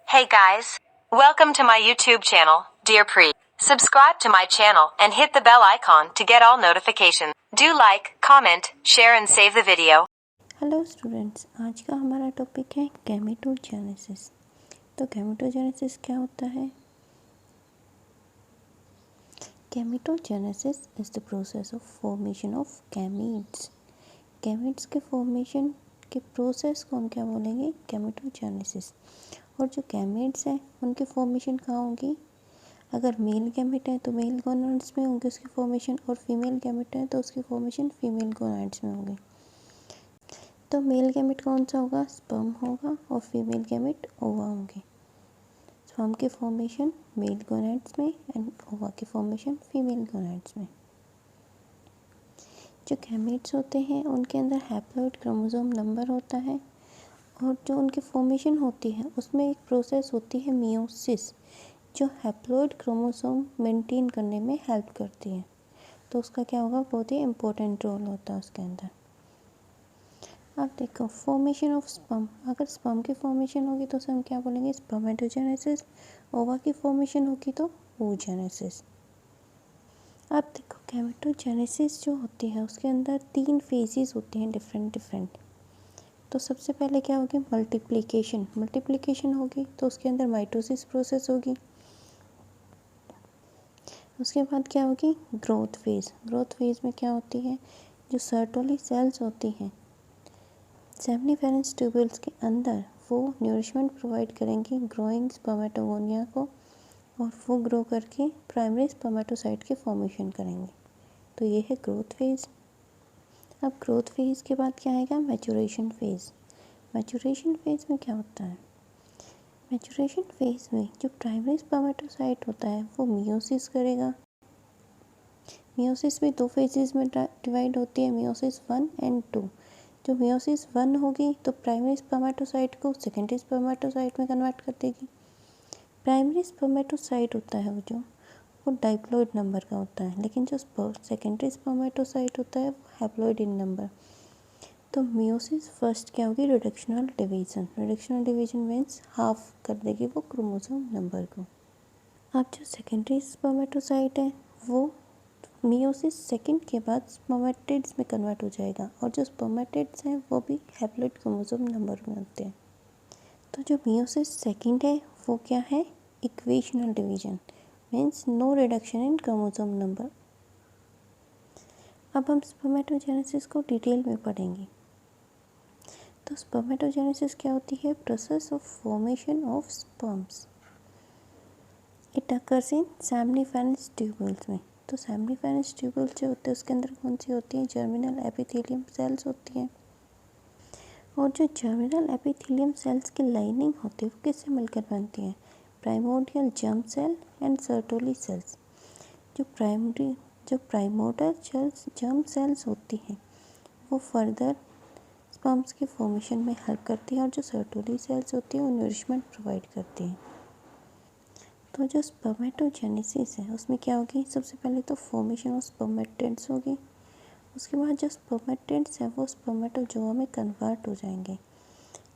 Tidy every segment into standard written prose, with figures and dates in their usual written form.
Hey guys, welcome to my YouTube channel, Dear Pre. Subscribe to my channel and hit the bell icon to get all notifications. Do like, comment, share and save the video. Hello students, आज का हमारा topic है gametogenesis. तो gametogenesis क्या होता है? Gametogenesis is the process of formation of gametes. Gametes के formation के प्रोसेस को हम क्या बोलेंगे? गैमेटोजेनेसिस। और जो गैमीट्स हैं उनकी फॉर्मेशन कहाँ होगी? अगर मेल गैमेट है तो मेल गोनाड्स में होंगे उसकी फॉर्मेशन, और फीमेल गैमेट है तो उसकी फॉर्मेशन फीमेल गोनाड्स में होगी। तो मेल गैमेट कौन सा होगा? स्पर्म होगा, और फीमेल गैमेट ओवा होंगे। स्पर्म की फॉर्मेशन मेल गोनाड्स में एंड ओवा की फॉर्मेशन फीमेल गोनाड्स में। जो गैमेट्स होते हैं उनके अंदर हैप्लॉइड क्रोमोसोम नंबर होता है, और जो उनकी फॉर्मेशन होती है उसमें एक प्रोसेस होती है मियोसिस, जो हैप्लॉइड क्रोमोसोम मेंटेन करने में हेल्प करती है। तो उसका क्या होगा? बहुत ही इम्पोर्टेंट रोल होता है उसके अंदर। अब देखो, फॉर्मेशन ऑफ स्पर्म। अगर स्पर्म की फॉर्मेशन होगी तो उसे हम क्या बोलेंगे? स्पर्मेटोजेनेसिस। ओवा की फॉर्मेशन होगी तो oogenesis। अब देखो, गैमेटोजेनेसिस जो होती है उसके अंदर 3 फेजेस होती हैं डिफरेंट। तो सबसे पहले क्या होगी? मल्टीप्लिकेशन होगी तो उसके अंदर माइटोसिस प्रोसेस होगी। उसके बाद क्या होगी? ग्रोथ फेज में क्या होती है? जो सर्टोली सेल्स होती हैं सेमनीफेरस ट्यूबुल्स के अंदर, वो न्यूरिशमेंट प्रोवाइड करेंगी ग्रोइंग स्पर्मेटोगोनिया को, और वो ग्रो करके प्राइमरी स्पर्मेटोसाइट की फॉर्मेशन करेंगे। तो ये है ग्रोथ फेज़। अब ग्रोथ फेज़ के बाद क्या आएगा? Maturation phase. मैचुरेशन फेज़ में क्या होता है? मैचुरेशन फेज़ में जो प्राइमरी स्पर्मेटोसाइट होता है वो मियोसिस करेगा। मियोसिस भी 2 फेजेस में डिवाइड होती है, मियोसिस 1 एंड 2। जो मियोसिस 1 होगी तो प्राइमरी स्पर्मेटोसाइट को सेकेंडरी स्पर्मेटोसाइट में कन्वर्ट कर देगी। प्राइमरी स्पर्मेटोसाइट होता है वो डाइप्लॉइड नंबर का होता है, लेकिन जो सेकेंडरी स्पर्मेटोसाइट होता है वो हैप्लॉइड इन नंबर। तो मियोसिस फर्स्ट क्या होगी? रिडक्शनल डिवीजन मीन्स हाफ कर देगी वो क्रोमोसोम नंबर को। अब जो सेकेंडरी स्पर्मेटोसाइट है वो मियोसिस सेकंड के बाद स्पर्मेटिड्स में कन्वर्ट हो जाएगा, और जो स्पर्मेटिड्स हैं वो भी हैप्लॉइड क्रोमोसोम नंबर में होते हैं। तो जो मियोसिस सेकंड है वो क्या है? Equational division means no reduction in chromosome number. अब हम स्पर्मेटोजेनेसिस को डिटेल में पढ़ेंगे। तो स्पर्मेटोजेनेसिस क्या होती है? Process of formation of sperms. It occurs in seminiferous tubules में। तो सेमनीफेरस ट्यूबुल्स जो होते हैं उसके अंदर कौन सी होती हैं? जर्मिनल एपिथेलियम सेल्स होती हैं। और जो जर्मिनल एपिथेलियम सेल्स की लाइनिंग होती है वो किससे मिलकर बनती है? Primordial germ cell and Sertoli cells. जो प्राइमोर्डियल जर्म सेल्स होती हैं वो फर्दर स्पर्म्स की फॉर्मेशन में हेल्प करती है, और जो सर्टोली सेल्स होती हैं वो नरिशमेंट प्रोवाइड करती हैं। तो जो स्पर्मेटोजेनेसिस है उसमें क्या होगी? सबसे पहले तो फॉर्मेशन ऑफ स्पर्मेटिड्स होगी। उसके बाद जो स्पर्मेटिड्स हैं वो स्पर्मेटोजोआ में कन्वर्ट हो जाएंगे,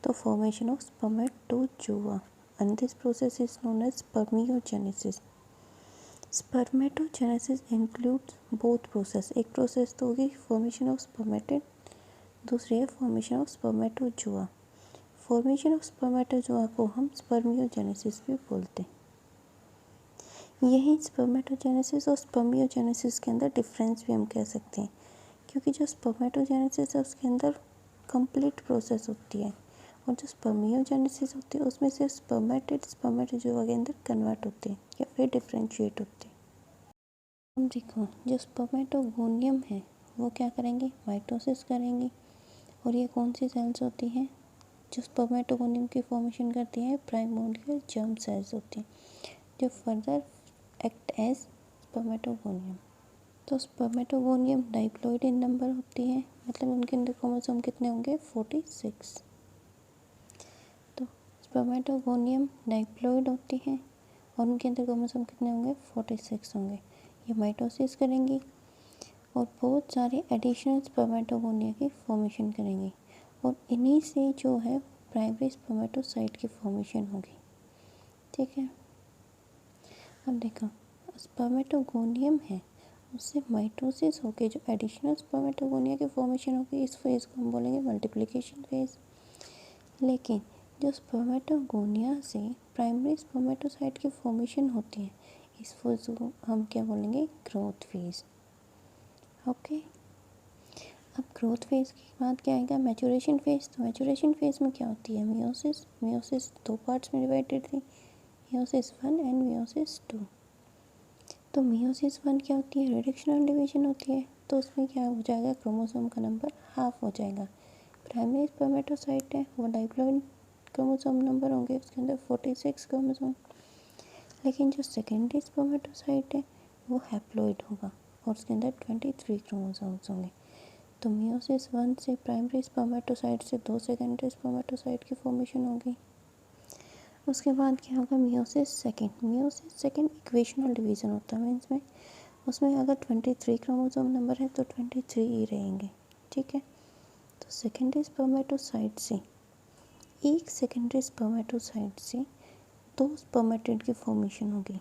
तो formation of spermatozoa, and this process is known as spermiogenesis. Spermatogenesis includes both process. एक प्रोसेस तो होगी फॉर्मेशन ऑफ स्पर्मेटिड, दूसरी है formation of spermatozoa. Formation of spermatozoa को हम स्पर्मियोजेनेसिस भी बोलते हैं। यही स्पर्मेटोजेनेसिस और स्पर्मियोजेनेसिस के अंदर डिफरेंस भी हम कह सकते हैं, क्योंकि जो स्पर्मेटोजेनेसिस है उसके अंदर कंप्लीट प्रोसेस होती है, और जो स्पर्मियोजेनेसिस होती है उसमें सिर्फ स्पर्मेटिड स्पर्मेटोजोआ के अंदर कन्वर्ट होते हैं या फिर डिफ्रेंशिएट होते हैं। हम देखो, जो स्पर्मेटोगोनियम है वो क्या करेंगे? माइटोसिस करेंगी। और ये कौन सी सेल्स होती हैं जो स्पर्मेटोगोनियम की फॉर्मेशन करती हैं? प्राइमोर्डियल जर्म सेल्स होती हैं, जो फर्दर एक्ट एज स्पर्मेटोगोनियम। तो स्पर्मेटोगोनियम डाइप्लॉइड इन नंबर होती है, मतलब उनके अंदर क्रोमोसोम कितने होंगे? 46। तो स्पर्मेटोगोनियम डाइप्लॉइड होती है और उनके अंदर क्रोमोसोम कितने होंगे? 46 होंगे। ये माइटोसिस करेंगी और बहुत सारे एडिशनल स्पर्मेटोगोनिया की फॉर्मेशन करेंगी, और इन्हीं से जो है प्राइमरी स्पर्मेटोसाइट की फॉर्मेशन होगी। ठीक है। अब देखो स्पर्मेटोगोनियम है, उससे माइटोसिस होके जो एडिशनल स्पर्मेटोगोनिया की फॉर्मेशन होगी, इस फेज़ को हम बोलेंगे मल्टीप्लिकेशन फेज़। लेकिन जो स्पर्मेटोगोनिया से प्राइमरी स्पर्मेटोसाइट की फॉर्मेशन होती है, इस फेज़ को हम क्या बोलेंगे, ग्रोथ फेज़। ओके। अब ग्रोथ फेज़ के बाद क्या आएगा, मैचुरेशन फेज़। तो मैचुरेशन फेज़ में क्या होती है, मियोसिस। मियोसिस दो पार्ट्स में डिवाइडेड थी, मियोसिस 1 एंड मियोसिस 2। तो मियोसिस 1 क्या होती है, रिडक्शनल डिवीजन होती है। तो उसमें क्या हो जाएगा, क्रोमोसोम का नंबर हाफ हो जाएगा। प्राइमरी स्पर्मेटोसाइट है, वो डाइप्लॉइड क्रोमोसोम नंबर होंगे, उसके अंदर 46 क्रोमोसोम। लेकिन जो सेकेंडरी स्पर्मेटोसाइट है वो हैप्लॉइड होगा और उसके अंदर 23 क्रोमोसोम्स होंगे। तो मियोसिस 1 से प्राइमरी स्पर्मेटोसाइट से दो सेकेंडरी स्पर्मेटोसाइट की फॉर्मेशन होगी। उसके बाद क्या होगा, meiosis second. Meiosis second equational division होता है, मीन्स में उसमें अगर 23 क्रोमोसोम नंबर है तो 23 ही रहेंगे। ठीक है। तो सेकेंडरी स्पर्मेटोसाइट से एक सेकेंडरी स्पर्मेटोसाइट से दो स्पर्मेटिड की फॉर्मेशन होगी।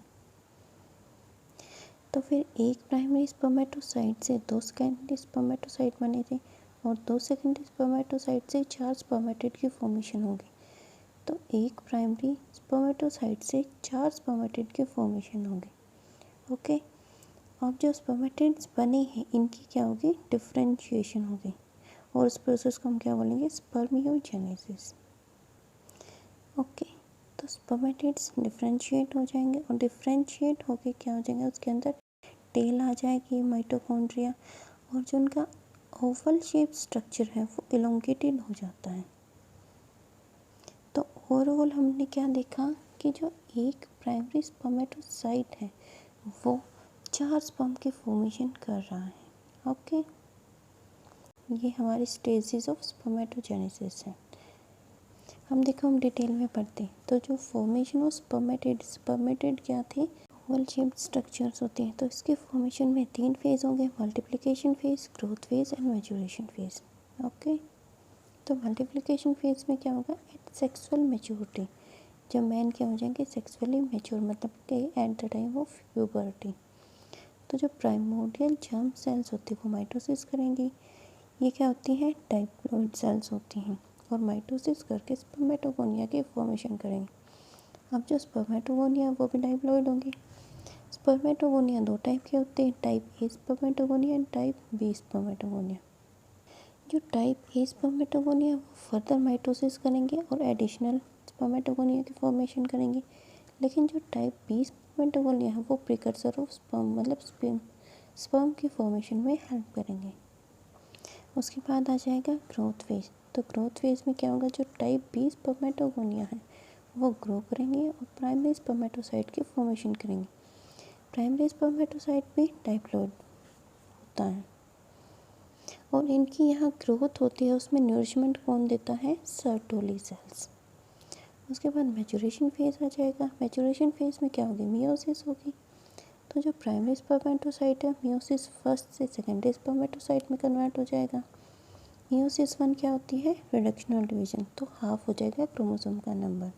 तो फिर एक प्राइमरी स्पर्मेटोसाइट से दो सेकेंडरी स्पर्मेटोसाइट बने थे और दो सेकेंडरी स्पर्मेटोसाइट से चार स्पर्मेटिड की फॉर्मेशन होगी। तो एक प्राइमरी स्पर्मेटोसाइट से चार स्पर्मेटिड की फॉर्मेशन होगी। ओके। अब जो स्पर्मेटिड्स बने हैं इनकी क्या होगी, डिफरेंशिएशन होगी और उस प्रोसेस को हम क्या बोलेंगे, स्पर्मियोजेनेसिस। ओके। तो स्पर्मेटिड्स डिफरेंशिएट हो जाएंगे और डिफरेंशिएट होके क्या हो जाएंगे, उसके अंदर टेल आ जाएगी, माइटोकॉन्ड्रिया, और जो उनका ओवल शेप स्ट्रक्चर है वो इलोंगेटेड हो जाता है। तो ओवरऑल हमने क्या देखा कि जो एक प्राइमरी स्पर्मेटोसाइट है वो चार स्पर्म की फॉर्मेशन कर रहा है। ओके। ये हमारी स्टेजेस ऑफ स्पर्मेटोजेनेसिस है। हम डिटेल में पढ़ते हैं। तो जो फॉर्मेशन ऑफ स्पर्मेटिड क्या थे, ओवल शेप्ड स्ट्रक्चर्स होते हैं। तो इसके फॉर्मेशन में तीन फेज़ होंगे, multiplication phase, growth phase and maturation phase. Okay. तो मल्टीप्लिकेशन फेज़ में क्या होगा, एट सेक्सुअल मैच्योरिटी, जब मैन क्या हो जाएंगे, सेक्सुअली मैच्योर, मतलब कि at the time of puberty. तो जो प्राइमोर्डियल जर्म सेल्स होती है वो माइटोसिस करेंगी। ये क्या होती हैं, डाइप्लॉइड सेल्स होती हैं और माइटोसिस करके स्पर्मेटोगोनिया की फॉर्मेशन करेंगे। अब जो स्पर्मेटोगोनिया वो भी डाइप्लॉइड होंगी। स्पर्मेटोगोनिया दो टाइप के होते हैं, type A spermatogonia and type B spermatogonia. जो टाइप ए स्पर्मेटोगोनिया वो फर्दर माइटोसिस करेंगे और एडिशनल स्पर्मेटोगोनिया की फॉर्मेशन करेंगे। लेकिन जो टाइप बी स्पर्मेटोगोनिया है वो प्रिकर्सर ऑफ स्पर्म, मतलब स्पर्म की फॉर्मेशन में हेल्प करेंगे। उसके बाद आ जाएगा ग्रोथ फेज। तो ग्रोथ फेज में क्या होगा, जो टाइप बी स्पर्मेटोगोनिया है वो ग्रो करेंगे और प्राइमरी स्पर्मेटोसाइट की फॉर्मेशन करेंगे। प्राइमरी स्पर्मेटोसाइट भी डाइप्लॉइड होता है और इनकी यहाँ ग्रोथ होती है, उसमें न्यूरिशमेंट कौन देता है, सर्टोली सेल्स। उसके बाद मैचुरेशन फेज आ जाएगा। मैचुरेशन फेज में क्या होगी, मियोसिस होगी। तो जो प्राइमरी स्पर्मेटोसाइट है मियोसिस फर्स्ट से सेकेंडरी स्पर्मेटोसाइट में कन्वर्ट हो जाएगा। मियोसिस 1 क्या होती है, रिडक्शनल डिवीजन, तो हाफ हो जाएगा क्रोमोसोम का नंबर।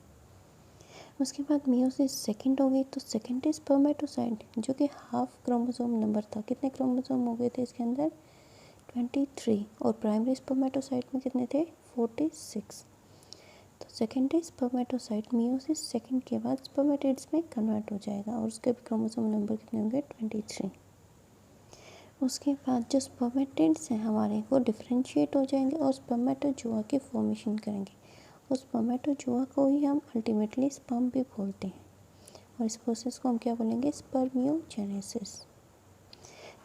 उसके बाद मियोसिस सेकेंड हो गई, तो सेकेंडरी स्पर्मेटोसाइट जो कि हाफ क्रोमोसोम नंबर था, कितने क्रोमोसोम हो गए थे इसके अंदर, 23, और प्राइमरी स्पर्मेटोसाइट में कितने थे, 46। तो सेकेंडरी स्पर्मेटोसाइट मियोसिस सेकेंड के बाद स्पर्मेटिड्स में कन्वर्ट हो जाएगा और उसके क्रोमोसोम नंबर कितने होंगे, 23। उसके बाद जो स्पर्मेटिड्स हैं हमारे वो डिफरेंशिएट हो जाएंगे और स्पर्मेटोजोआ की फॉर्मेशन करेंगे। उस स्पर्मेटोजोआ को ही हम अल्टीमेटली स्पर्म भी बोलते हैं और इस प्रोसेस को हम क्या बोलेंगे, स्पर्मियोजेनेसिस।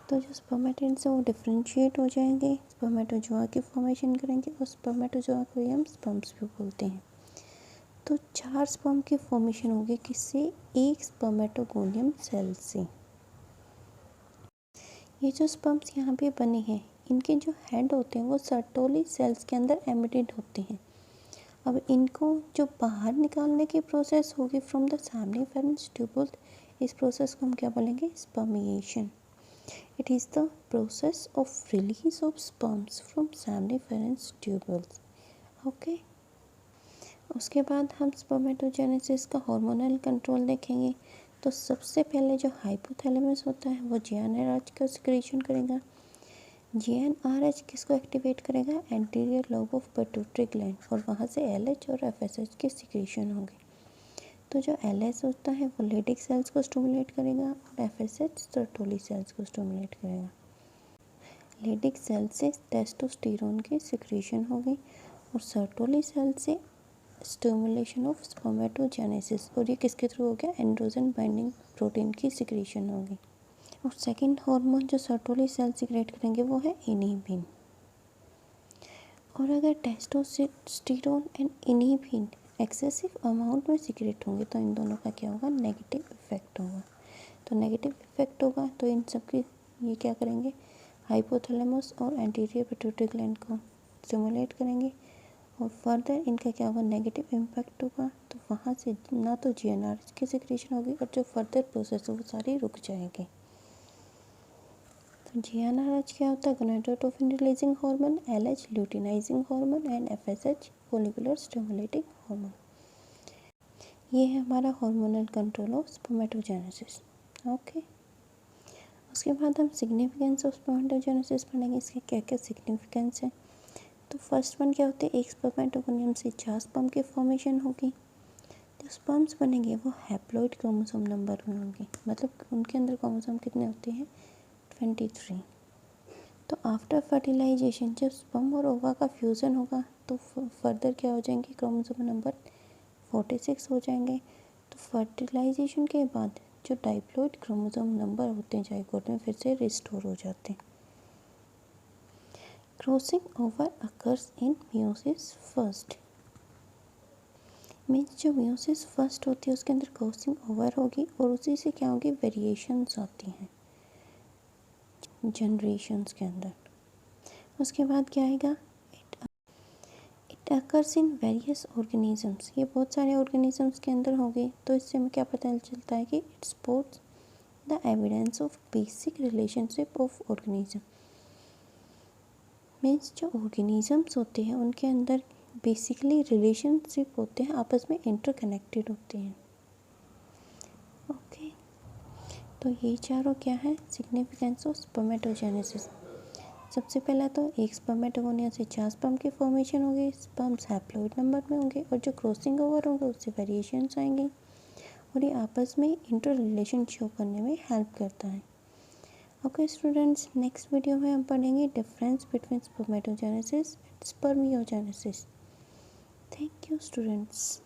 तो जो स्पर्मेटिड्स हैं वो डिफरेंशिएट हो जाएंगे, स्पर्मेटोजोआ की फॉर्मेशन करेंगे और स्पर्मेटोजोआ को ही हम स्पर्म्स भी बोलते हैं। तो चार स्पर्म की फॉर्मेशन होगी किससे, एक स्पर्मेटोगोनियम सेल से। ये जो स्पर्म्स यहाँ पे बने हैं इनके जो हेड होते हैं वो सर्टोली सेल्स के अंदर एम्बेडेड होते हैं। अब इनको जो बाहर निकालने की प्रोसेस होगी फ्रॉम द सेमिनिफेरंस ट्यूबुल, इस प्रोसेस को हम क्या बोलेंगे, spermiation. It is the process of release of sperms from seminiferous tubules. Okay. उसके बाद हम स्पर्मेटोजेनेसिस का हार्मोनल कंट्रोल देखेंगे। तो सबसे पहले जो हाइपोथैलेमस होता है वो GnRH का सिक्रेशन करेगा। GnRH किसको एक्टिवेट करेगा? Anterior lobe of pituitary gland, और वहाँ से LH और FSH की सिक्रेशन होगी। तो जो LH होता है वो लेडिक सेल्स को स्टिमुलेट करेगा और FSH सर्टोली सेल्स को स्टिमुलेट करेगा। लेडिक सेल से टेस्टोस्टेरोन की सिक्रेशन होगी और सर्टोली सेल से स्टिमुलेशन ऑफ स्पर्मेटोजेनेसिस, और ये किसके थ्रू हो गया? एंड्रोजन बाइंडिंग प्रोटीन की सिक्रेशन होगी। और सेकंड हार्मोन जो सर्टोली सेल सिक्रेट करेंगे वो है इनहिबिन। और अगर testosterone and inhibin excessive amount में सिक्रेट होंगे तो इन दोनों का क्या होगा? नेगेटिव इफेक्ट होगा। तो नेगेटिव इफेक्ट होगा तो इन सब की ये क्या करेंगे? हाइपोथैलेमस और एंटीरियर पिट्यूटरी ग्लैंड को स्टिमुलेट करेंगे और फर्दर इनका क्या होगा? नेगेटिव इम्पैक्ट होगा। तो वहाँ से ना तो GnRH की सिक्रेशन होगी और जो फर्दर प्रोसेस है वो सारी रुक जाएगी। तो GnRH क्या होता है? Gonadotropin releasing hormone, LH luteinizing hormone and FSH follicular stimulating hormone. ये है हमारा hormonal control of spermatogenesis. Okay, उसके बाद हम सिग्निफिकेंस ऑफ स्पर्मेटोजेनेसिस पढ़ेंगे। इसके क्या क्या सिग्निफिकेंस है। तो फर्स्ट वन क्या होते हैं? एक स्पर्मेटोगोनियम से 4 स्पर्म की फॉर्मेशन होगी। जो स्पर्म्स बनेंगे वो हैप्लॉइड क्रोमोसोम नंबर में होंगे, मतलब उनके अंदर क्रोमोसोम कितने होते हैं? 23। तो आफ्टर फर्टिलाइजेशन जब स्पर्म और ओवा का फ्यूज़न होगा तो फर्दर क्या हो जाएंगे? क्रोमोसोम नंबर 46 हो जाएंगे। तो फर्टिलाइजेशन के बाद जो डाइप्लॉइड क्रोमोसोम नंबर होते हैं जाइगोट में फिर से रिस्टोर हो जाते हैं। Crossing over occurs in meiosis first, means जो मियोसिस फर्स्ट होती है उसके अंदर क्रॉसिंग ओवर होगी और उसी से क्या होगी? वेरिएशंस आती हैं जनरेशन्स के अंदर। उसके बाद क्या आएगा? It occurs in various organisms, ये बहुत सारे ऑर्गेनिजम्स के अंदर होगी। तो इससे हमें क्या पता चलता है कि it supports the evidence of basic relationship of organism, means जो ऑर्गेनिजम्स होते हैं उनके अंदर बेसिकली रिलेशनशिप होते हैं, आपस में इंटरकनेक्टेड होते हैं। ओके, तो ये चारों क्या है? Significance of spermatogenesis. सबसे पहला तो एक स्पर्मेटोगोनिया से 4 स्पर्म की फॉर्मेशन होगी, स्पर्म्स हैप्लॉइड नंबर में होंगे और जो क्रॉसिंग ओवर होंगे उससे वेरिएशंस आएंगे और ये आपस में इंटर रिलेशन शो करने में हेल्प करता है। ओके स्टूडेंट्स, नेक्स्ट वीडियो में हम पढ़ेंगे difference between spermatogenesis and spermiogenesis. Thank you students.